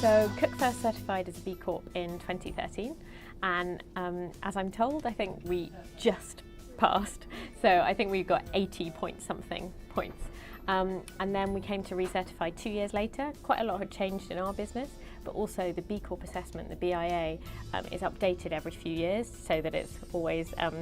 So Cook first certified as a B Corp in 2013, and as I'm told, I think we just passed. So I think we got 80 point something points. And then we came to recertify 2 years later. Quite a lot had changed in our business, but also the B Corp assessment, the BIA, is updated every few years so that it's always at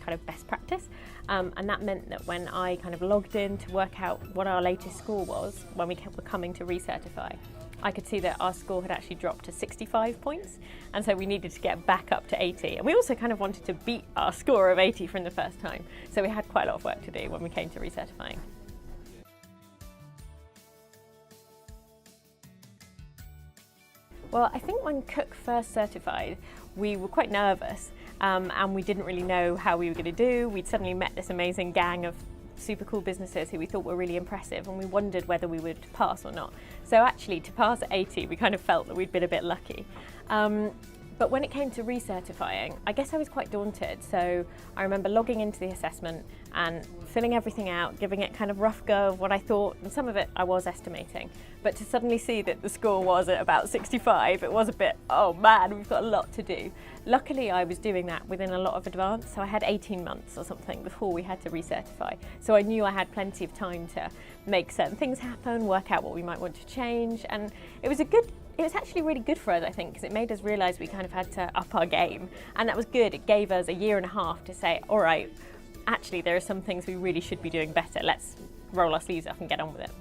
kind of best practice. And that meant that when I kind of logged in to work out what our latest score was when we were coming to recertify, I could see that our score had actually dropped to 65 points, and so we needed to get back up to 80. And we also kind of wanted to beat our score of 80 from the first time, so we had quite a lot of work to do when we came to recertifying. Well, I think when Cook first certified, we were quite nervous and we didn't really know how we were going to do. We'd suddenly met this amazing gang of super cool businesses who we thought were really impressive, and we wondered whether we would pass or not. So actually, to pass at 80, we kind of felt that we'd been a bit lucky. But when it came to recertifying, I guess I was quite daunted. So I remember logging into the assessment and filling everything out, giving it kind of rough go of what I thought, and some of it I was estimating. But to suddenly see that the score was at about 65, it was a bit, oh man, we've got a lot to do. Luckily, I was doing that within a lot of advance, so I had 18 months or something before we had to recertify. So I knew I had plenty of time to make certain things happen, work out what we might want to change, and it was actually really good for us, I think, because it made us realise we kind of had to up our game, and that was good. It gave us a year and a half to say, all right, actually there are some things we really should be doing better. Let's roll our sleeves up and get on with it.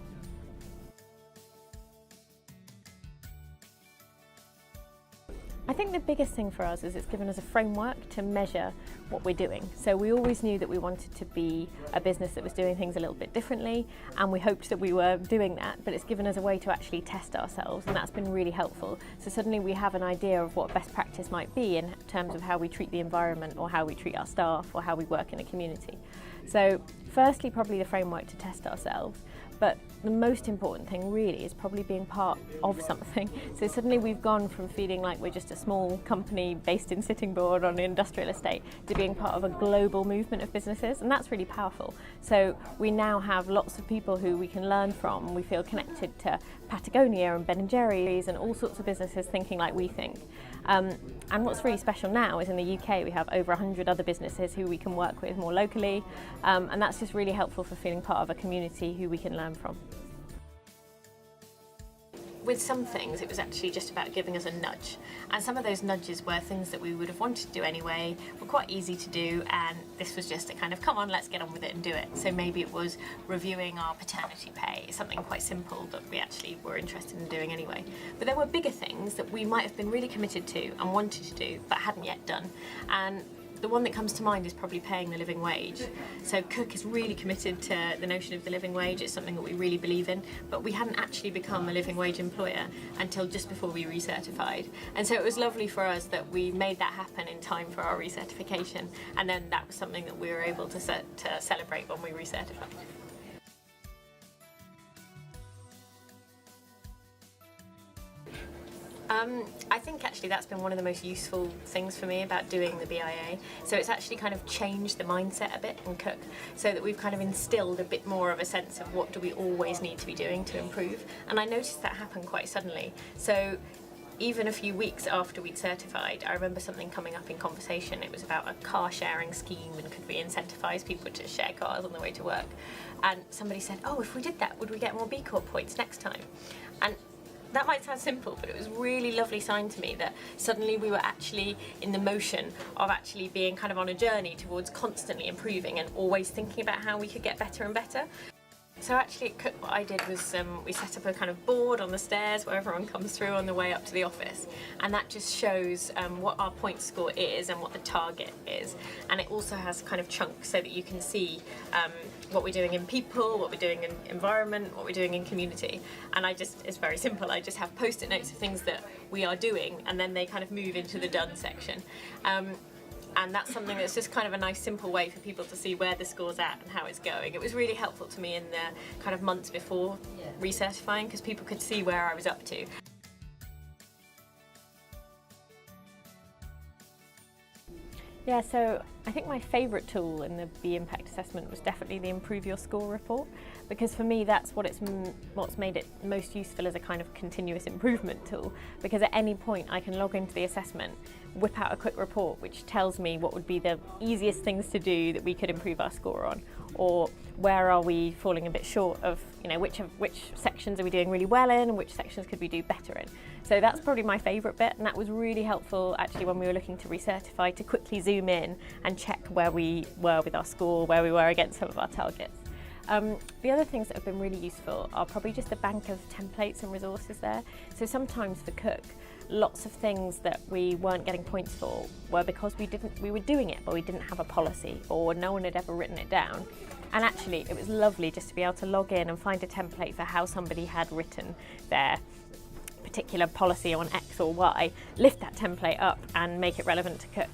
I think the biggest thing for us is it's given us a framework to measure what we're doing. So we always knew that we wanted to be a business that was doing things a little bit differently, and we hoped that we were doing that, but it's given us a way to actually test ourselves, and that's been really helpful. So suddenly we have an idea of what best practice might be in terms of how we treat the environment, or how we treat our staff, or how we work in a community. So firstly, probably the framework to test ourselves, but the most important thing really is probably being part of something. So suddenly we've gone from feeling like we're just a small company based in Sittingbourne on an industrial estate to being part of a global movement of businesses, and that's really powerful. So we now have lots of people who we can learn from. We feel connected to Patagonia and Ben & Jerry's and all sorts of businesses thinking like we think. And what's really special now is in the UK we have over 100 other businesses who we can work with more locally, and that's just really helpful for feeling part of a community who we can learn from. With some things, it was actually just about giving us a nudge, and some of those nudges were things that we would have wanted to do anyway, were quite easy to do, and this was just a kind of, come on, let's get on with it and do it. So maybe it was reviewing our paternity pay, something quite simple that we actually were interested in doing anyway. But there were bigger things that we might have been really committed to and wanted to do, but hadn't yet done. And the one that comes to mind is probably paying the living wage. So Cook is really committed to the notion of the living wage. It's something that we really believe in, but we hadn't actually become a living wage employer until just before we recertified. And so it was lovely for us that we made that happen in time for our recertification, and then that was something that we were able to celebrate when we recertified. I think actually that's been one of the most useful things for me about doing the BIA. So it's actually kind of changed the mindset a bit in Cook, so that we've kind of instilled a bit more of a sense of what do we always need to be doing to improve. And I noticed that happen quite suddenly. So even a few weeks after we'd certified, I remember something coming up in conversation. It was about a car sharing scheme, and could we incentivise people to share cars on the way to work. And somebody said, oh, if we did that, would we get more B Corp points next time? And that might sound simple, but it was a really lovely sign to me that suddenly we were actually in the motion of actually being kind of on a journey towards constantly improving and always thinking about how we could get better and better. So actually at Cook, what I did was we set up a kind of board on the stairs where everyone comes through on the way up to the office, and that just shows what our point score is and what the target is. And it also has kind of chunks so that you can see what we're doing in people, what we're doing in environment, what we're doing in community. And it's very simple. I just have post-it notes of things that we are doing, and then they kind of move into the done section. And that's something that's just kind of a nice simple way for people to see where the score's at and how it's going. It was really helpful to me in the kind of months before recertifying, because people could see where I was up to. Yeah, so I think my favourite tool in the B Impact assessment was definitely the Improve Your Score report, because for me that's what's made it most useful as a kind of continuous improvement tool, because at any point I can log into the assessment, whip out a quick report which tells me what would be the easiest things to do that we could improve our score on, or where are we falling a bit short of, which sections are we doing really well in and which sections could we do better in. So that's probably my favourite bit, and that was really helpful actually when we were looking to recertify, to quickly zoom in and check where we were with our score, where we were against some of our targets. The other things that have been really useful are probably just a bank of templates and resources there. So sometimes for Cook, lots of things that we weren't getting points for were because we were doing it but we didn't have a policy, or no one had ever written it down. And actually it was lovely just to be able to log in and find a template for how somebody had written their particular policy on X or Y, lift that template up and make it relevant to Cook.